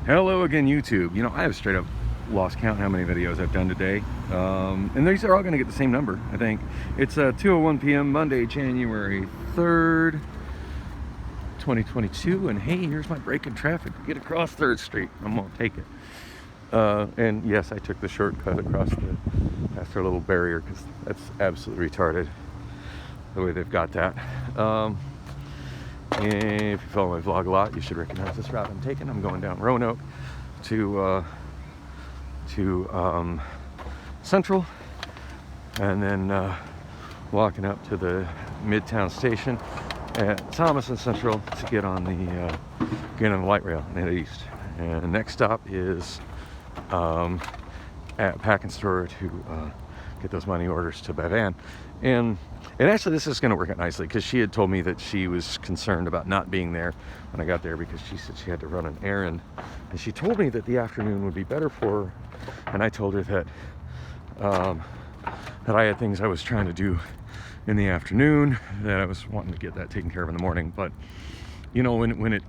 Hello again, YouTube. You know, I have straight up lost count how many videos I've done today. And these are all going to get the same number, I think. It's 2:01 p.m. Monday, January 3rd, 2022. And hey, here's my break in traffic to get across 3rd Street. I'm going to take it. And yes, I took the shortcut across past our little barrier because that's absolutely retarded the way they've got that. And if you follow my vlog a lot, you should recognize this route I'm taking. I'm going down Roanoke to Central, and then walking up to the Midtown station at Thomas and Central to get on the light rail and head east. And the next stop is at Pack and Store to get those money orders to Bevan. And actually this is going to work out nicely because she had told me that she was concerned about not being there when I got there because she said she had to run an errand. And she told me that the afternoon would be better for her. And I told her that that I had things I was trying to do in the afternoon, that I was wanting to get that taken care of in the morning. But you know, when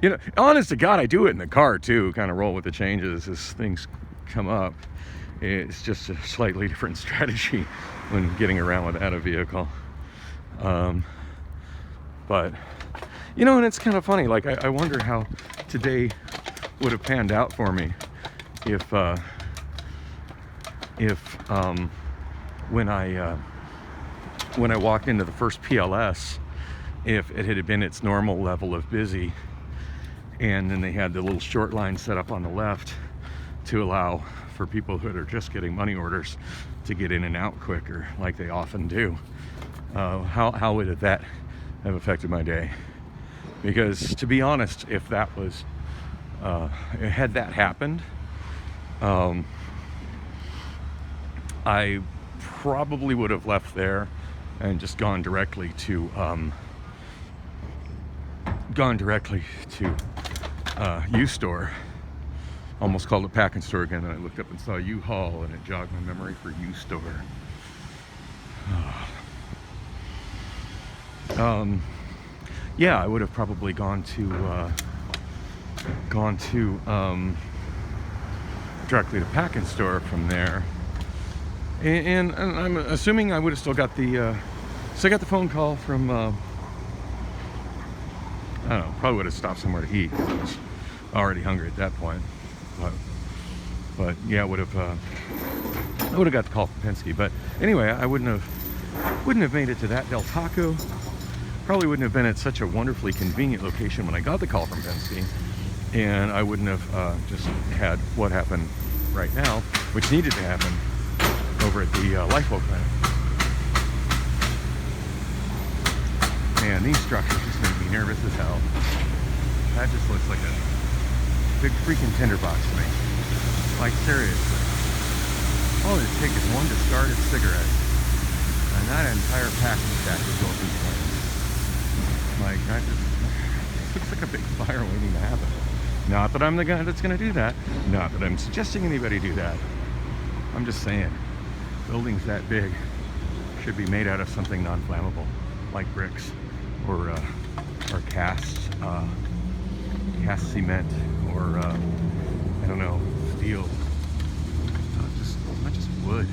you know, honest to God, I do it in the car too, kind of roll with the changes as things come up. It's just a slightly different strategy when getting around without a vehicle. But, you know, and it's kind of funny. Like, I wonder how today would have panned out for me if when I walked into the first PLS, if it had been its normal level of busy, and then they had the little short line set up on the left to allow for people who are just getting money orders to get in and out quicker, like they often do. How would that have affected my day? Because to be honest, if that was had that happened, I probably would have left there and just gone directly to U-Store. Almost called it Pack and Store again, and I looked up and saw U-Haul, and it jogged my memory for U-Store. Yeah, I would have probably gone to directly to Pack and Store from there, and I'm assuming I would have still got the phone call from I don't know, probably would have stopped somewhere to eat because I was already hungry at that point. But yeah, I would have got the call from Penske. But anyway, I wouldn't have made it to that Del Taco. Probably wouldn't have been at such a wonderfully convenient location when I got the call from Penske, and I wouldn't have just had what happened right now, which needed to happen over at the Lifeboat plant. Man, these structures just make me nervous as hell. That just looks like a big freaking tinderbox to me. Like, seriously. All it takes is one discarded cigarette, and that entire packing stack would go in flames. Like, it looks like a big fire waiting to happen. Not that I'm the guy that's going to do that. Not that I'm suggesting anybody do that. I'm just saying, buildings that big should be made out of something non-flammable, like bricks or cast cement, or I don't know, steel. Not just wood.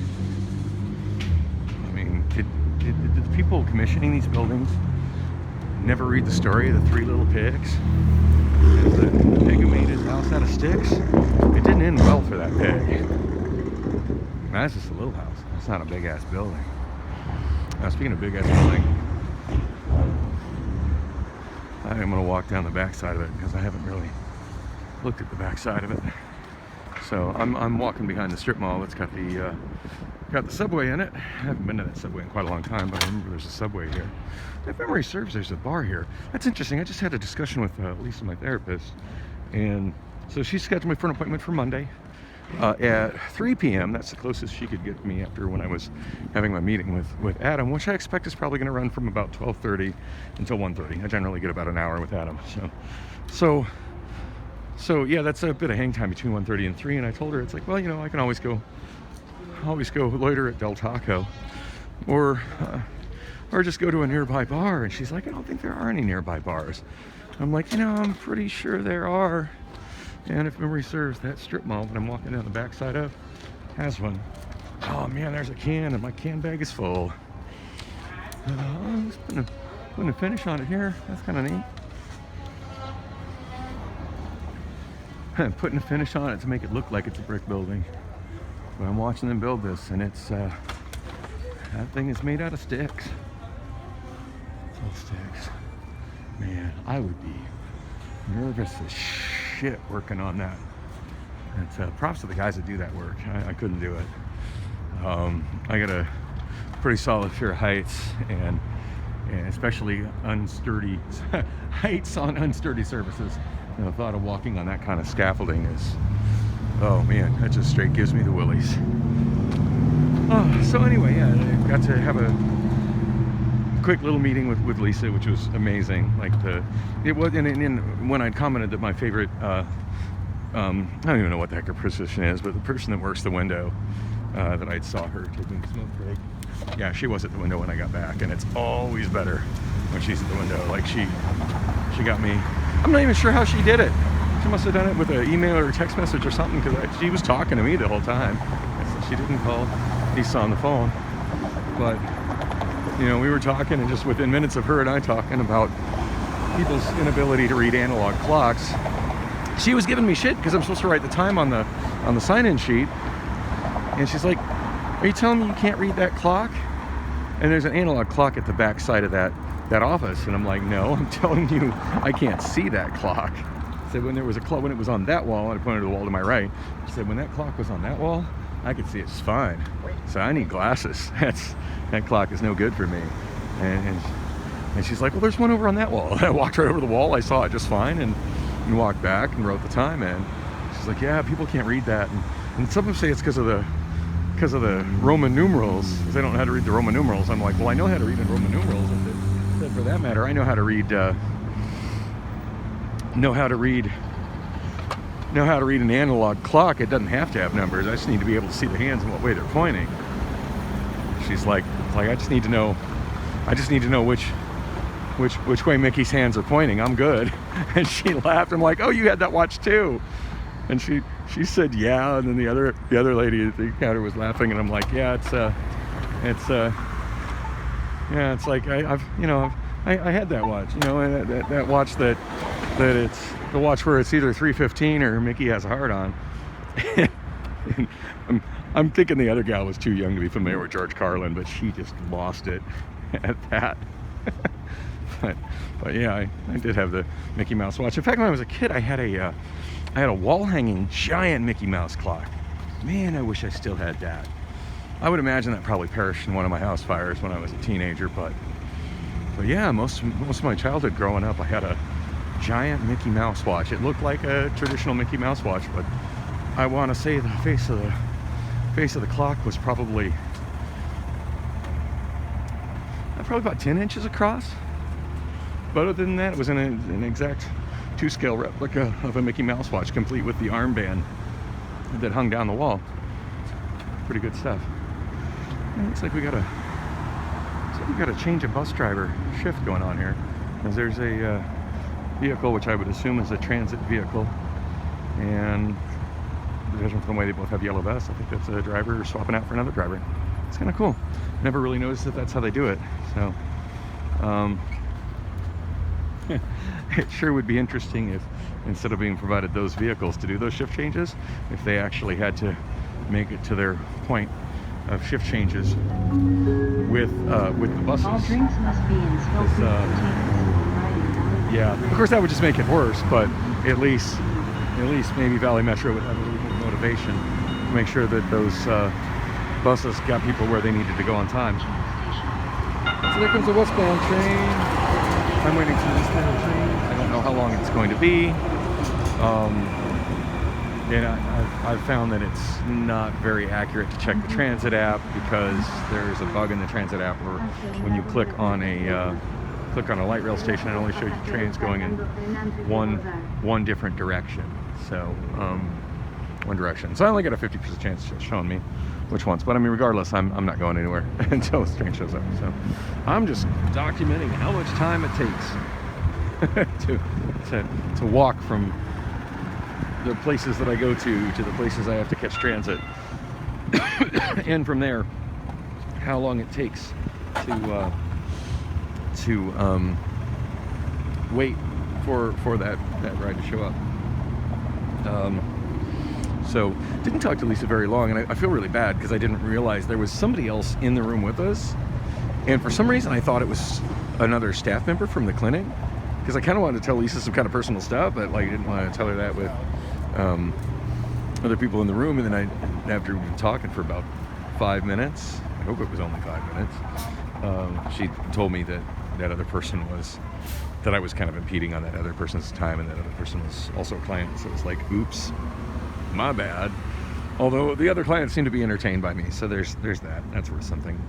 I mean, did the people commissioning these buildings never read the story of the three little pigs? The pig who made his house out of sticks? It didn't end well for that pig. That's just a little house. That's not a big ass building. Now, speaking of big ass building, I am going to walk down the back side of it because I haven't really looked at the back side of it. So I'm walking behind the strip mall. It's got the subway in it. I haven't been to that subway in quite a long time, but I remember there's a subway here. If memory serves, there's a bar here. That's interesting. I just had a discussion with Lisa, my therapist, and so she scheduled me for an appointment for Monday at 3 p.m. That's the closest she could get me after when I was having my meeting with Adam, which I expect is probably going to run from about 12:30 until 1:30. I generally get about an hour with Adam. So yeah, that's a bit of hang time between 1:30 and 3. And I told her, it's like, well, you know, I can always go loiter at Del Taco, or just go to a nearby bar. And she's like, I don't think there are any nearby bars. I'm like, you know, I'm pretty sure there are. And if memory serves, that strip mall that I'm walking down the backside of has one. Oh man, there's a can, and my can bag is full. I'm just putting a finish on it here. That's kind of neat. I'm putting a finish on it to make it look like it's a brick building. But I'm watching them build this, and it's that thing is made out of sticks. It's all sticks. Man, I would be nervous as shit working on that. It's props to the guys that do that work. I couldn't do it. I got a pretty solid fear of heights, and especially unsturdy heights on unsturdy surfaces. And the thought of walking on that kind of scaffolding is, oh man, that just straight gives me the willies. Oh, so anyway, yeah, I got to have a quick little meeting with Lisa, which was amazing. Like it was, and when I'd commented that my favorite, I don't even know what the heck her position is, but the person that works the window, that I saw her taking a smoke break. Yeah, she was at the window when I got back, and it's always better when she's at the window. Like she got me. I'm not even sure how she did it. She must have done it with an email or a text message or something, because she was talking to me the whole time. So she didn't call Lisa on the phone, but you know, we were talking, and just within minutes of her and I talking about people's inability to read analog clocks, she was giving me shit because I'm supposed to write the time on the sign-in sheet, and she's like, "Are you telling me you can't read that clock?" And there's an analog clock at the back side of that office, and I'm like, "No, I'm telling you, I can't see that clock." I said, when there was a clock, when it was on that wall, and I pointed to the wall to my right, I said, when that clock was on that wall, I could see it just fine. So I need glasses. That clock is no good for me. And she's like, well, there's one over on that wall. I walked right over the wall. I saw it just fine, and walked back and wrote the time in. She's like, yeah, people can't read that. And some of them say it's because of the Roman numerals, because they don't know how to read the Roman numerals. I'm like, well, I know how to read the Roman numerals. And for that matter, I know how to read an analog clock. It doesn't have to have numbers. I just need to be able to see the hands and what way they're pointing. She's like, I just need to know which way Mickey's hands are pointing. I'm good. And she laughed. I'm like, oh, you had that watch too? And she said, yeah. And then the other lady at the counter was laughing, and I'm like, yeah, it's like I had that watch, and that watch that it's the watch where it's either 3:15 or Mickey has a heart on. And I'm thinking the other gal was too young to be familiar with George Carlin, but she just lost it at that. but yeah, I did have the Mickey Mouse watch. In fact, when I was a kid, I had a wall-hanging giant Mickey Mouse clock. Man, I wish I still had that. I would imagine that probably perished in one of my house fires when I was a teenager, but yeah, most of my childhood growing up, I had a giant Mickey Mouse watch. It looked like a traditional Mickey Mouse watch, but I want to say the face of the clock was probably about 10 inches across. But other than that, it was an exact 2-scale replica of a Mickey Mouse watch, complete with the armband that hung down the wall. Pretty good stuff. And it looks like we got a change of bus driver shift going on here, because there's a vehicle which I would assume is a transit vehicle, and judging from the way they both have yellow vests, I think that's a driver swapping out for another driver. It's kind of cool. Never really noticed that that's how they do it. So it sure would be interesting if, instead of being provided those vehicles to do those shift changes, if they actually had to make it to their point of shift changes with the buses. All drinks must be in smoke-free containers. Yeah, of course that would just make it worse, but at least maybe Valley Metro would have a little more motivation to make sure that those buses got people where they needed to go on time. So there comes the westbound train. I'm waiting for the eastbound train. I don't know how long it's going to be. And I've found that it's not very accurate to check the transit app, because there's a bug in the transit app where when you click on a light rail station, it only shows you trains going in one different direction. So one direction. So I only got a 50% chance of showing me which ones. But I mean, regardless, I'm not going anywhere until this train shows up. So I'm just documenting how much time it takes to walk from the places that I go to the places I have to catch transit, and from there, how long it takes to wait for that ride to show up. So didn't talk to Lisa very long, and I feel really bad because I didn't realize there was somebody else in the room with us, and for some reason I thought it was another staff member from the clinic, because I kind of wanted to tell Lisa some kind of personal stuff, but like I didn't want to tell her that with other people in the room. And then after we've been talking for about 5 minutes, I hope it was only 5 minutes, she told me that other person that I was kind of impeding on that other person's time, and that other person was also a client. So it's like, oops, my bad. Although the other clients seem to be entertained by me, so there's that. That's worth something.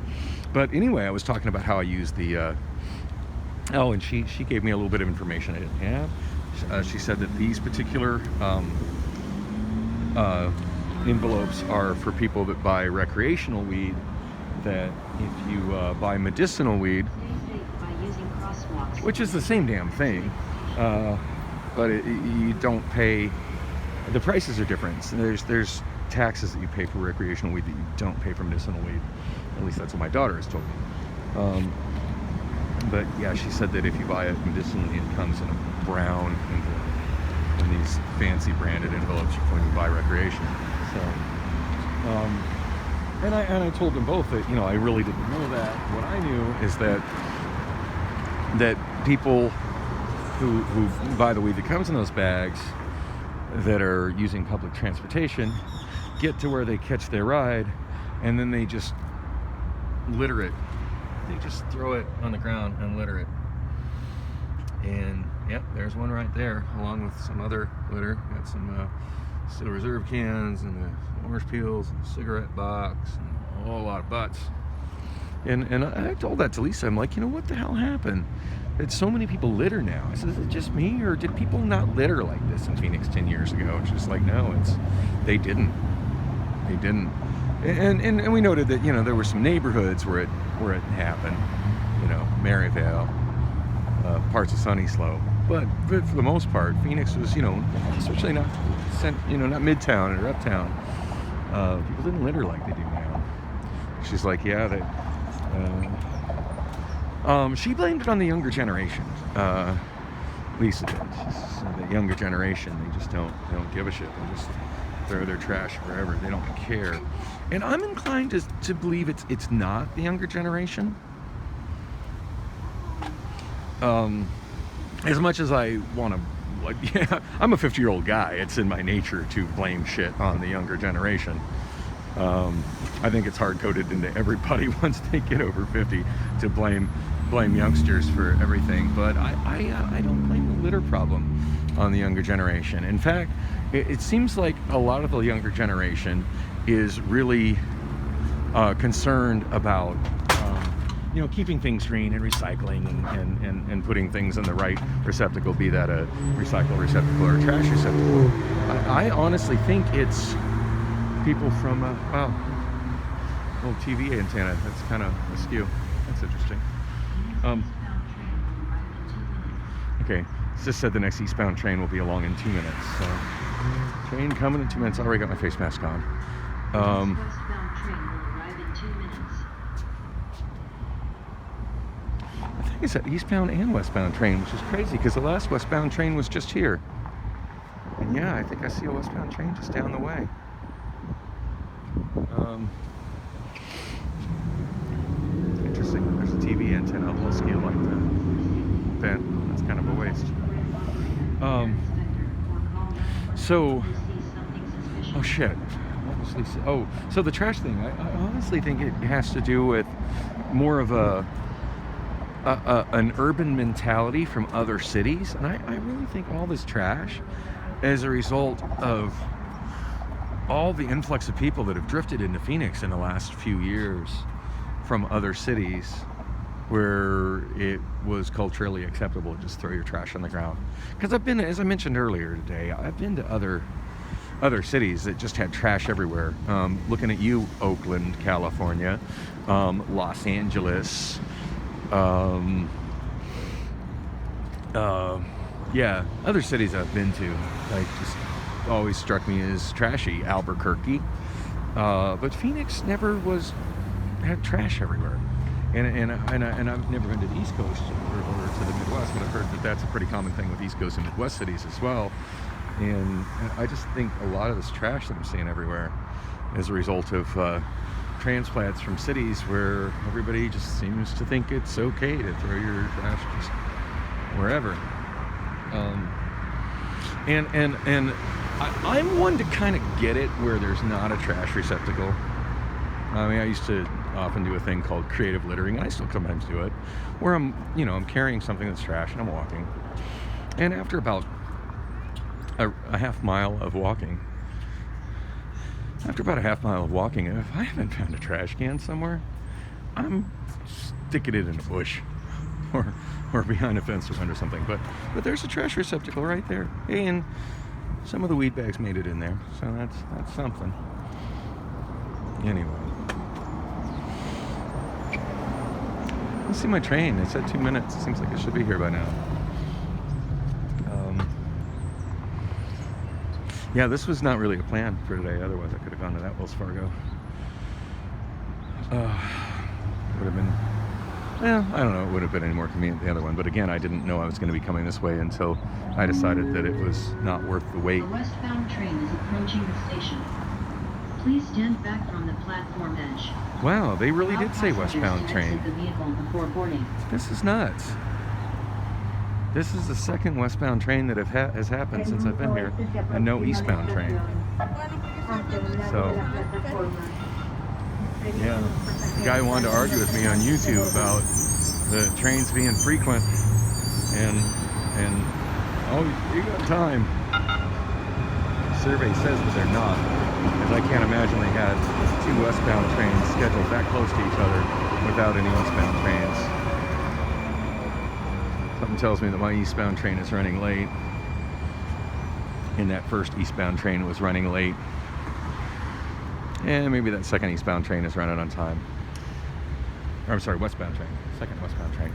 But anyway, I was talking about how I use the and she gave me a little bit of information I didn't have. She said that these particular envelopes are for people that buy recreational weed, that if you buy medicinal weed, which is the same damn thing, but you don't pay, the prices are different. So there's taxes that you pay for recreational weed that you don't pay for medicinal weed. At least that's what my daughter has told me. But yeah, she said that if you buy it medicinally, it comes in a brown envelope, in these fancy branded envelopes when you buy recreation. So, and I told them both that, I really didn't know that. What I knew is that people who buy the weed that comes in those bags, that are using public transportation, get to where they catch their ride, and then they just litter it. They just throw it on the ground and litter it. And yep, there's one right there, along with some other litter. Got some Steel Reserve cans, and the orange peels, and a cigarette box, and a whole lot of butts. And I told that to Lisa. I'm like, what the hell happened? That so many people litter now. I said, is it just me, or did people not litter like this in Phoenix 10 years ago? And she's like, no, they didn't. And we noted that, there were some neighborhoods where it happened, Maryvale, parts of Sunny Slope. But for the most part, Phoenix was, especially not Midtown or Uptown. People didn't litter like they do now. She's like, yeah, she blamed it on the younger generation. Lisa did. She said the younger generation, they just don't give a shit. They just throw their trash wherever. They don't care. And I'm inclined to believe it's not the younger generation. As much as I want to, I'm a 50-year-old guy. It's in my nature to blame shit on the younger generation. I think it's hard-coded into everybody once they get over 50 to blame youngsters for everything. But I don't blame the litter problem on the younger generation. In fact, it seems like a lot of the younger generation is really concerned about keeping things green and recycling and putting things in the right receptacle, be that a recycle receptacle or a trash receptacle. I honestly think it's people from little TV antenna that's kind of askew. That's interesting. Okay, it just said the next eastbound train will be along in 2 minutes. So, train coming in 2 minutes. I already got my face mask on. Westbound train will arrive in 2 minutes. I think it's an eastbound and westbound train, which is crazy because the last westbound train was just here. And yeah, I think I see a westbound train just down the way. Interesting. There's a TV antenna up on scale like that. Bent. That's kind of a waste. Oh shit. What was Lisa? Oh, so the trash thing. I honestly think it has to do with more of an urban mentality from other cities, and I really think all this trash is a result of all the influx of people that have drifted into Phoenix in the last few years from other cities where it was culturally acceptable to just throw your trash on the ground. Because I've been, as I mentioned earlier today, I've been to other cities that just had trash everywhere. Looking at you, Oakland, California, Los Angeles, yeah, other cities I've been to, like just always struck me as trashy. Albuquerque, but Phoenix never had trash everywhere. And I've never been to the East Coast or to the Midwest, but I've heard that that's a pretty common thing with East Coast and Midwest cities as well. And I just think a lot of this trash that I'm seeing everywhere is a result of transplants from cities where everybody just seems to think it's okay to throw your trash just wherever. I'm one to kind of get it where there's not a trash receptacle. I mean, I used to often do a thing called creative littering, and I still sometimes do it, where I'm carrying something that's trash and I'm walking. And after about a half mile of walking, if I haven't found a trash can somewhere, I'm sticking it in a bush or behind a fence or under something. But there's a trash receptacle right there, and some of the weed bags made it in there, so that's something. Anyway, let's see my train. It said 2 minutes. It seems like it should be here by now. Yeah, this was not really a plan for today. Otherwise, I could have gone to that Wells Fargo. Would have been, I don't know. It would have been any more convenient the other one. But again, I didn't know I was going to be coming this way until I decided that it was not worth the wait. A westbound train is approaching the station. Please stand back from the platform edge. Wow, they really Allow did say passengers westbound to train. exit the vehicle before boarding. This is nuts. This is the second westbound train that has happened since I've been here, and no eastbound train. So, yeah, the guy wanted to argue with me on YouTube about the trains being frequent, and oh, you got time. The survey says that they're not, because I can't imagine they had 2 westbound trains scheduled that close to each other without any eastbound trains. Something tells me that my eastbound train is running late, and that first eastbound train was running late, and maybe that second eastbound train is running on time. Or, I'm sorry, westbound train. Second westbound train.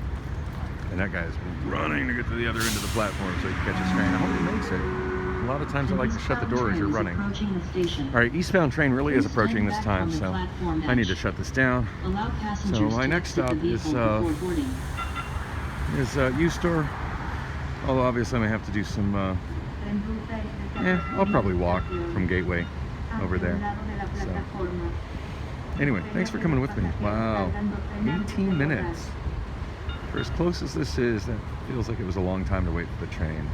And that guy is running to get to the other end of the platform so he can catch his train. I hope he makes it. A lot of times I like to shut the door as you're running. Alright, eastbound train really is approaching this time, so I need to shut this down. So my next stop is U-Store. Although obviously I'm going to have to do some, I'll probably walk from Gateway over there. So, anyway, thanks for coming with me. Wow, 18 minutes. For as close as this is, that feels like it was a long time to wait for the train.